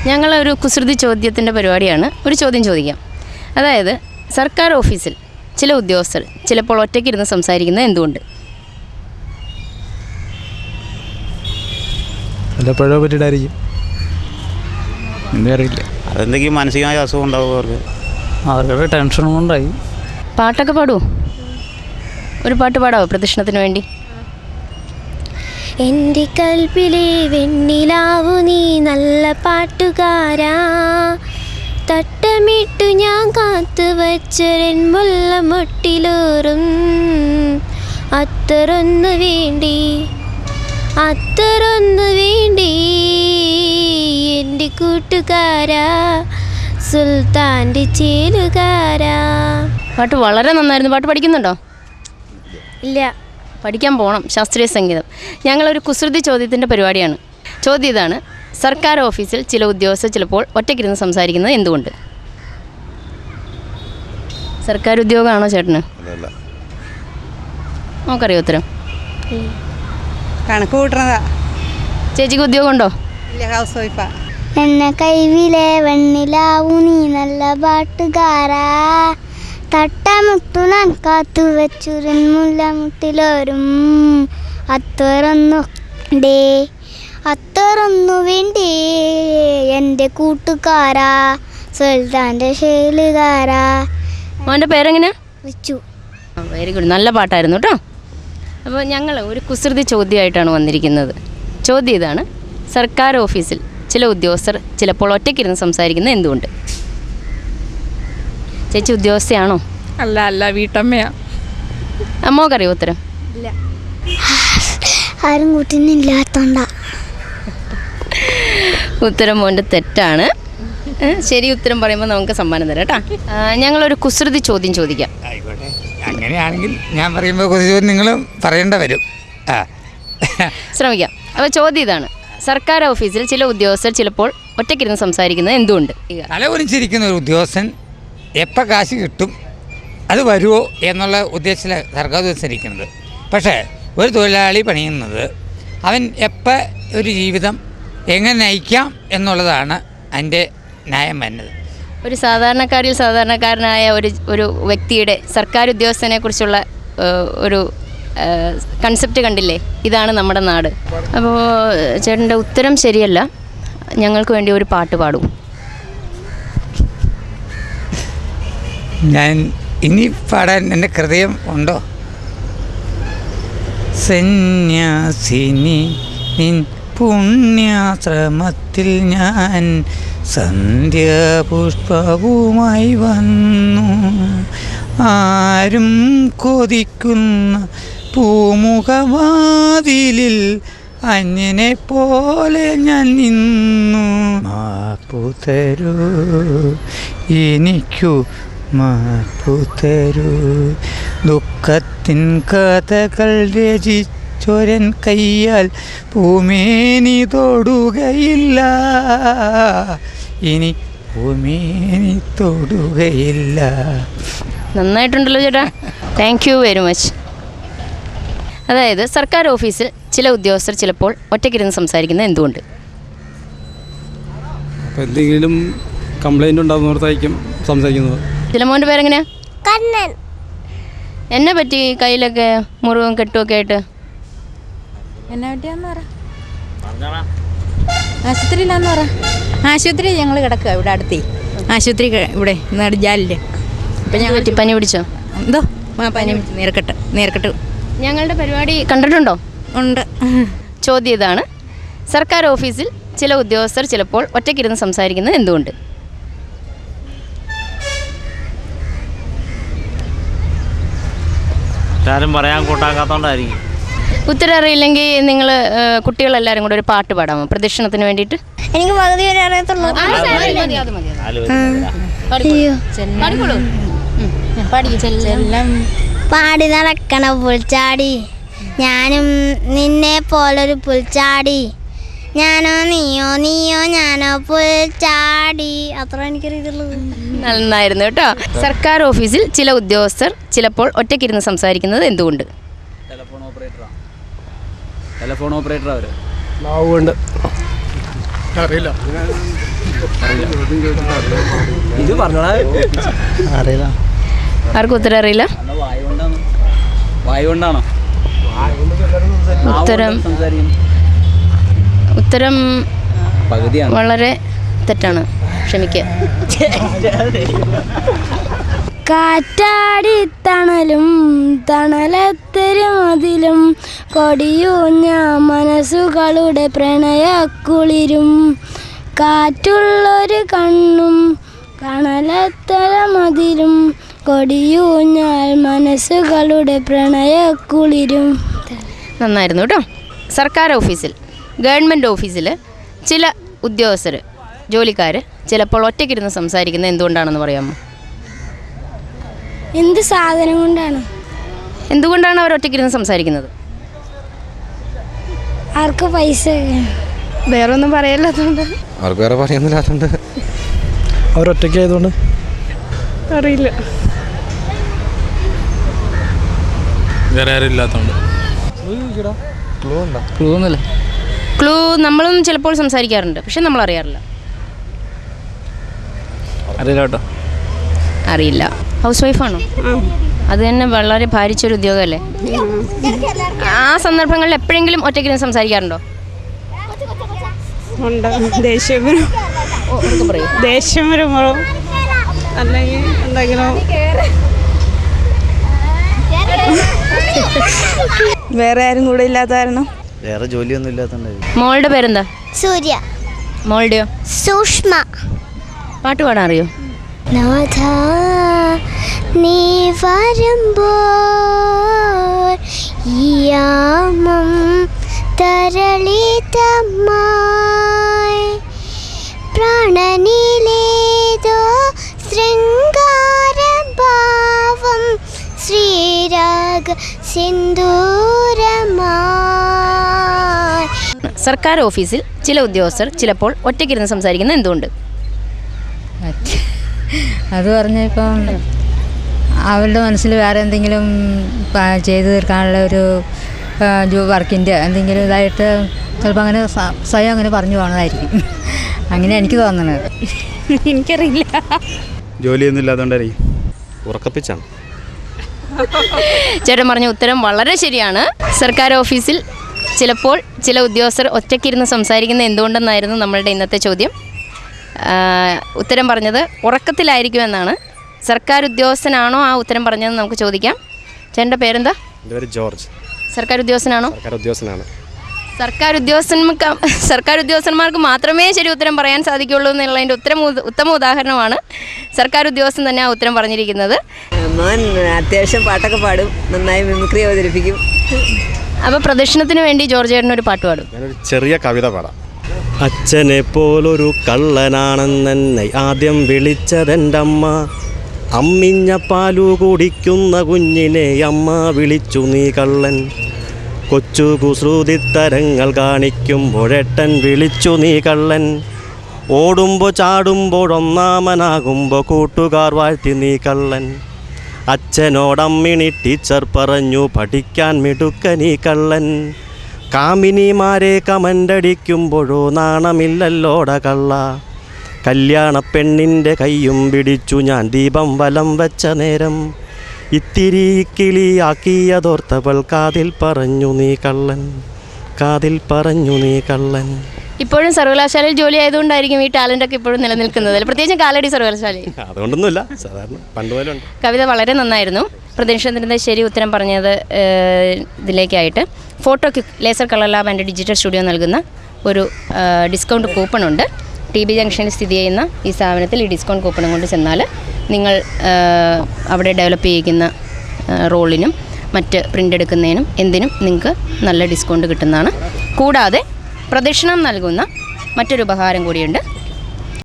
ഞങ്ങളൊരു കുസൃതി ചോദ്യത്തിൻ്റെ പരിപാടിയാണ്. ഒരു ചോദ്യം ചോദിക്കാം. അതായത് സർക്കാർ ഓഫീസിൽ ചില ഉദ്യോഗസ്ഥർ ചിലപ്പോൾ ഒറ്റയ്ക്കിരുന്ന് സംസാരിക്കുന്നത് എന്തുകൊണ്ട്? പഴയ പറ്റിയിട്ടായിരിക്കും, അറിയില്ല. അതെന്തെങ്കിലും മാനസികമായ അസുഖം ഉണ്ടാവും അവർക്ക് ടെൻഷനും ഉണ്ടായി. പാട്ടൊക്കെ പാടുമോ? ഒരു പാട്ട് പാടാവോ പ്രദക്ഷിണത്തിന് വേണ്ടി? എൻ്റെ കൽപ്പിലെ വെണ്ണിലാവു നീ നല്ല പാട്ടുകാരാ, തട്ടമിട്ടു ഞാൻ കാത്തു വച്ചൊരൻ മുല്ല മുട്ടിലൂറും അത്തറൊന്നു വേണ്ടി എൻ്റെ കൂട്ടുകാരാ സുൽത്താൻ്റെ ചേലുകാരാ. പാട്ട് വളരെ നന്നായിരുന്നു. പാട്ട് പഠിക്കുന്നുണ്ടോ? ഇല്ല. പഠിക്കാൻ പോകണം, ശാസ്ത്രീയ സംഗീതം. ഞങ്ങളൊരു കുസൃതി ചോദ്യത്തിൻ്റെ പരിപാടിയാണ്. ചോദ്യം ഇതാണ്: സർക്കാർ ഓഫീസിൽ ചില ഉദ്യോഗസ്ഥർ ചിലപ്പോൾ ഒറ്റയ്ക്കിരുന്ന് സംസാരിക്കുന്നത് എന്തുകൊണ്ട്? സർക്കാർ ഉദ്യോഗമാണോ ചേട്ടന്? നോക്കറിയോ ഉത്തരം? കണക്ക് കൂട്ടണതാ. ചേച്ചിക്ക് ഉദ്യോഗമുണ്ടോ? ഇല്ല, ഹൗസ് വൈഫാ. എന്നെ കൈവിലെ വെണ്ണിലാവു നീ നല്ല പാട്ടുകാരാ, തട്ടമുട്ടു ഞാൻ കാത്തു വെച്ചുരൻ മുല്ല മുട്ടിലോരും അത്തറൊന്നു വേണ്ടേ എൻ്റെ കൂട്ടുകാരാ സുൽത്താൻ്റെ ശൈലുകാരാ. മോൻ്റെ പേരെങ്ങനെയാ? വെച്ചു. വെരി ഗുഡ്, നല്ല പാട്ടായിരുന്നു കേട്ടോ. അപ്പോൾ ഞങ്ങൾ ഒരു കുസൃതി ചോദ്യമായിട്ടാണ് വന്നിരിക്കുന്നത്. ചോദ്യം ഇതാണ്: സർക്കാർ ഓഫീസിൽ ചില ഉദ്യോഗസ്ഥർ ചിലപ്പോൾ ഒറ്റയ്ക്കിരുന്ന് സംസാരിക്കുന്നത് എന്തുകൊണ്ട്? ചേച്ചി ഉദ്യോഗസ്ഥയാണോ? അല്ല, വീട്ടമ്മയാ. അമ്മോക്കറിയോ ഉത്തരം? ഇല്ല, ആരും കൂട്ടിനില്ലാത്തോണ്ടാ. ഉത്തരം മോൻ്റെ തെറ്റാണ്. ശരി ഉത്തരം പറയുമ്പോൾ നമുക്ക് സമ്മാനം തരാം കേട്ടോ. ഞങ്ങളൊരു കുസൃതി ചോദ്യം ചോദിക്കാം. ആയിക്കോട്ടെ, അങ്ങനെയാണെങ്കിൽ ഞാൻ പറയുമ്പോൾ കുറച്ച് നിങ്ങളും പറയേണ്ട വരും. ശ്രമിക്കാം. അപ്പോൾ ചോദ്യം ഇതാണ്: സർക്കാർ ഓഫീസിൽ ചില ഉദ്യോഗസ്ഥർ ചിലപ്പോൾ ഒറ്റയ്ക്കിരുന്ന് സംസാരിക്കുന്നത് എന്തുകൊണ്ട്? തലകുനിച്ചിരിക്കുന്ന ഒരു ഉദ്യോഗസ്ഥൻ എപ്പോൾ കാശ് കിട്ടും, അത് വരുമോ എന്നുള്ള ഉദ്ദേശത്തിലാണ് സർക്കാർ ഉദ്ദേശിച്ചിരിക്കുന്നത്. പക്ഷേ ഒരു തൊഴിലാളി പണിയുന്നത് അവൻ എപ്പോൾ ഒരു ജീവിതം എങ്ങനെ നയിക്കാം എന്നുള്ളതാണ് അതിൻ്റെ ന്യായം വരുന്നത്. ഒരു സാധാരണക്കാരിൽ സാധാരണക്കാരനായ ഒരു വ്യക്തിയുടെ സർക്കാർ ഉദ്യോഗസ്ഥനെ കുറിച്ചുള്ള ഒരു കൺസെപ്റ്റ് കണ്ടില്ലേ? ഇതാണ് നമ്മുടെ നാട്. അപ്പോൾ ചേട്ടൻ്റെ ഉത്തരം ശരിയല്ല. ഞങ്ങൾക്ക് വേണ്ടി ഒരു പാട്ട് പാടും. ഞാൻ ഇനി പാടാൻ എൻ്റെ ഹൃദയം ഉണ്ടോ? സന്യാസിനി നിൻ പുണ്യാശ്രമത്തിൽ ഞാൻ സന്ധ്യാപുഷ്പവുമായി വന്നു, ആരും കൊതിക്കുന്ന പൂമുഖവാതിലിൽ അന്യനെ പോലെ ഞാൻ നിന്നു. മാപ്പു തരൂ, എനിക്കു മാപ്പു തരൂ, ദുഃഖത്തിൻ കഥകൾ രചിച്ചൊരൻ കയ്യാൽ ഭൂമേനി തൊടുകയില്ല, ഇനി ഭൂമേനി തൊടുകയില്ല. നന്നായിട്ടുണ്ടല്ലോ ചേട്ടാ, താങ്ക് യു വെരി മച്ച്. അതായത് സർക്കാർ ഓഫീസിൽ ചില ഉദ്യോഗസ്ഥർ ചിലപ്പോൾ ഒറ്റയ്ക്കിരുന്ന് സംസാരിക്കുന്നത് എന്തുകൊണ്ട്? അപ്പോൾ എന്തെങ്കിലും കംപ്ലൈൻറ്റ് ഉണ്ടാകുന്നവർക്കായിരിക്കും സംസാരിക്കുന്നത്. ചിലമോൻ്റെ പേരെങ്ങനെയാ? കണ്ണൻ. എന്നെ പറ്റി കയ്യിലൊക്കെ മുറിവും കെട്ടുമൊക്കെ ആയിട്ട്? എന്നെ പറ്റിയാന്ന് പറ. ആശുപത്രിയിലാന്ന് പറ. ആശുപത്രി ഞങ്ങൾ കിടക്കുക ഇവിടെ അടുത്തേ. ആശുപത്രി ഇവിടെ നെടുജാലിൽ. അപ്പം ഞങ്ങൾ പനി പിടിച്ചോ? എന്തോ പനി നേർക്കെട്ട്. ഞങ്ങളുടെ പരിപാടി കണ്ടിട്ടുണ്ടോ? ഉണ്ട്. ചോദ്യം ഇതാണ്: സർക്കാർ ഓഫീസിൽ ചില ഉദ്യോഗസ്ഥർ ചിലപ്പോൾ ഒറ്റയ്ക്കിരുന്ന് സംസാരിക്കുന്നത് എന്തുകൊണ്ട്? ആരും പറയാൻ കൂട്ടാക്കാത്തോണ്ടായിരിക്കും. ഉത്തരം അറിയില്ലെങ്കിൽ നിങ്ങൾ കുട്ടികളെല്ലാവരും കൂടെ ഒരു പാട്ട് പാടാമോ പ്രദക്ഷിണത്തിന് വേണ്ടിയിട്ട്? എനിക്ക് പകുതി വരെ അറിയത്തുള്ളൂ. പാടി നടക്കണ പുൽച്ചാടി, ഞാനും നിന്നെ പോലൊരു പുൽച്ചാടി, ഞാനോ നീയോ ഞാനോ പുൽച്ചാടി. അത്ര എനിക്കറിയത്തുള്ളൂ. നന്നായിരുന്നു കേട്ടോ. സർക്കാർ ഓഫീസിൽ ചില ഉദ്യോഗസ്ഥർ ചിലപ്പോൾ ഒറ്റയ്ക്കിരുന്ന് സംസാരിക്കുന്നത് എന്തുകൊണ്ട്? ടെലഫോൺ ഓപ്പറേറ്റർ അവർ അറിയില്ല. ഇത് പറഞ്ഞോളാ അറിയില്ല. ആർക്കും ഉത്തരം അറിയില്ല. വായു കൊണ്ടാണോ? ഉത്തരം പകുതിയാണ്. വളരെ തെറ്റാണ്. ക്ഷമിക്കുക. കാറ്റാടി തണലും തണലത്തരുമതിലും കൊടിയൂഞ്ഞ മനസ്സുകളുടെ പ്രണയക്കുളിരും കാറ്റുള്ളൊരു കണ്ണും കണലത്തരമതിലും കൊടിയൂഞ്ഞാൽ മനസ്സുകളുടെ പ്രണയക്കുളിരും. നന്നായിരുന്നു കേട്ടോ. സർക്കാർ ഓഫീസിൽ, ഗവൺമെൻറ് ഓഫീസിൽ ചില ഉദ്യോഗസ്ഥർ, ജോലിക്കാർ ചിലപ്പോൾ ഒറ്റയ്ക്കിരുന്ന് സംസാരിക്കുന്നത് എന്തുകൊണ്ടാണെന്ന് പറയാമോ? എന്ത് സാധനം കൊണ്ടാണ്? എന്തുകൊണ്ടാണ് അവർ ഒറ്റയ്ക്കിരുന്ന് സംസാരിക്കുന്നത്? ആർക്ക് പൈസ? വേറെ ഒന്നും പറയല്ലാത്തതുകൊണ്ട്. അവർക്ക് വേറെ പറയുന്നില്ലാത്തതുകൊണ്ട്. അവരൊറ്റയ്ക്ക് ആയതുകൊണ്ട്. അറിയില്ല. വേറെ ആരും ഇല്ലാത്തതുകൊണ്ട്. ക്ലൂ ഒന്നുമില്ല. ക്ലൂ നമ്മളും ചിലപ്പോൾ സംസാരിക്കാറുണ്ട്, പക്ഷെ നമ്മൾ അറിയാറില്ല. അറിയില്ല കേട്ടോ. അറിയില്ല. ഹൗസ് വൈഫാണോ? അത് തന്നെ വളരെ ഭാരിച്ചൊരു ഉദ്യോഗമല്ലേ? ആ സന്ദർഭങ്ങളിൽ എപ്പോഴെങ്കിലും ഒറ്റയ്ക്കിരുന്ന് സംസാരിക്കാറുണ്ടോ? ഉണ്ട്. ദേഷ്യം വരുമ്പോഴും അല്ലെങ്കിൽ എന്തെങ്കിലും വേറെ ആരും കൂടെ ഇല്ലാത്ത കാരണം. വേറെ ജോലിയൊന്നും ഇല്ലാത്തതുകൊണ്ട്. മോളുടെ പേരെന്താ? സൂര്യ. മോളുടെയോ? സൂക്ഷ്മ. പാട്ട് പാടാൻ അറിയോ? നാഥ നീ വരുമ്പോൾ യാമം തരളിതമായി പ്രാണനിലേതോ ശൃംഗാരഭാവം ശ്രീരാഗ സിന്ദൂരമായി. സർക്കാർ ഓഫീസിൽ ചില ഉദ്യോഗസ്ഥർ ചിലപ്പോൾ ഒറ്റയ്ക്കിരുന്ന് സംസാരിക്കുന്നത് എന്തുകൊണ്ട്? അത് പറഞ്ഞാൽ ഇപ്പം അവരുടെ മനസ്സിൽ വേറെ എന്തെങ്കിലും ചെയ്തു തീർക്കാനുള്ള ഒരു വർക്കിൻ്റെ എന്തെങ്കിലും ഇതായിട്ട് ചിലപ്പോൾ അങ്ങനെ സ്വയം അങ്ങനെ പറഞ്ഞു പോകണതായിരിക്കും. അങ്ങനെ എനിക്ക് തോന്നുന്നത്. എനിക്കറിയില്ല. ജോലിയൊന്നും ഇല്ലാത്തതുകൊണ്ടായിരിക്കും. ഉറക്കപ്പിച്ചാണ്. ചേട്ടൻ പറഞ്ഞ ഉത്തരം വളരെ ശരിയാണ്. സർക്കാർ ഓഫീസിൽ ചിലപ്പോൾ ചില ഉദ്യോഗസ്ഥർ ഒറ്റയ്ക്കിരുന്ന് സംസാരിക്കുന്നത് എന്തുകൊണ്ടെന്നായിരുന്നു നമ്മളുടെ ഇന്നത്തെ ചോദ്യം. ഉത്തരം പറഞ്ഞത് ഉറക്കത്തിലായിരിക്കുമെന്നാണ്. സർക്കാർ ഉദ്യോഗസ്ഥനാണോ ആ ഉത്തരം പറഞ്ഞതെന്ന് നമുക്ക് ചോദിക്കാം. ചേട്ടൻ്റെ പേരെന്താ? എൻ്റെ പേര് ജോർജ്. സർക്കാർ ഉദ്യോഗസ്ഥനാണോ? സർക്കാർ ഉദ്യോഗസ്ഥനാണ്. സർക്കാർ ഉദ്യോഗസ്ഥന്മാർക്ക് മാത്രമേ ശരി ഉത്തരം പറയാൻ സാധിക്കുള്ളൂ എന്നുള്ളതിൻ്റെ ഉത്തമ ഉദാഹരണമാണ് സർക്കാർ ഉദ്യോഗസ്ഥൻ തന്നെ ആ ഉത്തരം പറഞ്ഞിരിക്കുന്നത്. മോൻ അത്യാവശ്യം പാട്ടൊക്കെ പാടും, നന്നായി മിമിക്രി അവതരിപ്പിക്കും. അപ്പോൾ പ്രദർശനത്തിന് വേണ്ടി ജോർജ് ചേട്ടൻ ഒരു പാട്ട് പാടും. ഞാനൊരു ചെറിയ കവിത പാടാം. അച്ഛനെ പോലൊരു കള്ളനാണെന്നെ ആദ്യം വിളിച്ചതെൻ്റെ അമ്മ. അമ്മിഞ്ഞ പാലു കുടിക്കുന്ന കുഞ്ഞിനെ അമ്മ വിളിച്ചു നീ കള്ളൻ. കൊച്ചു കുസൃതിത്തരങ്ങൾ കാണിക്കുമ്പോഴേട്ടൻ വിളിച്ചു നീ കള്ളൻ. ഓടുമ്പോൾ ചാടുമ്പോഴൊന്നാമനാകുമ്പോൾ കൂട്ടുകാർ വാഴ്ത്തി നീ കള്ളൻ. അച്ഛനോടമ്മിണി ടീച്ചർ പറഞ്ഞു പഠിക്കാൻ മിടുക്കനീ കള്ളൻ. കാമിനിമാരെ കമൻ്റടിക്കുമ്പോഴോ നാണമില്ലല്ലോട കള്ള. കല്യാണ പെണ്ണിൻ്റെ കൈയും പിടിച്ചു ഞാൻ ദീപം വലം വെച്ച നേരം. ഇത്തിരി കിളിയാക്കിയതോർത്തവൾ കാതിൽ പറഞ്ഞു നീ കള്ളൻ, കാതിൽ പറഞ്ഞു നീ കള്ളൻ. ഇപ്പോഴും സർവകലാശാലയിൽ ജോലി ആയതുകൊണ്ടായിരിക്കും ഈ ടാലൻ്റൊക്കെ ഇപ്പോഴും നിലനിൽക്കുന്നത്, പ്രത്യേകിച്ചും കാലടി സർവകലാശാലയിൽ. അതുകൊണ്ടൊന്നുമില്ല, സാധാരണ പണ്ട് പോലെ ഉണ്ട്. കവിത വളരെ നന്നായിരുന്നു. പ്രദർശനത്തിൻ്റെ ശരി ഉത്തരം പറഞ്ഞത് ഇതിലേക്കായിട്ട് ഫോട്ടോക്ക് laser colour lab and digital studio നൽകുന്ന ഒരു ഡിസ്കൗണ്ട് കൂപ്പണുണ്ട്. TB ജംഗ്ഷനിൽ സ്ഥിതി ചെയ്യുന്ന ഈ സ്ഥാപനത്തിൽ ഈ ഡിസ്കൗണ്ട് കൂപ്പണും കൊണ്ട് ചെന്നാൽ നിങ്ങൾ അവിടെ ഡെവലപ്പ് ചെയ്യിക്കുന്ന റോളിനും മറ്റ് പ്രിൻ്റ് എടുക്കുന്നതിനും എന്തിനും നിങ്ങൾക്ക് നല്ല ഡിസ്കൗണ്ട് കിട്ടുന്നതാണ്. കൂടാതെ പ്രദക്ഷിണം നൽകുന്ന മറ്റൊരു ഉപഹാരം കൂടിയുണ്ട്.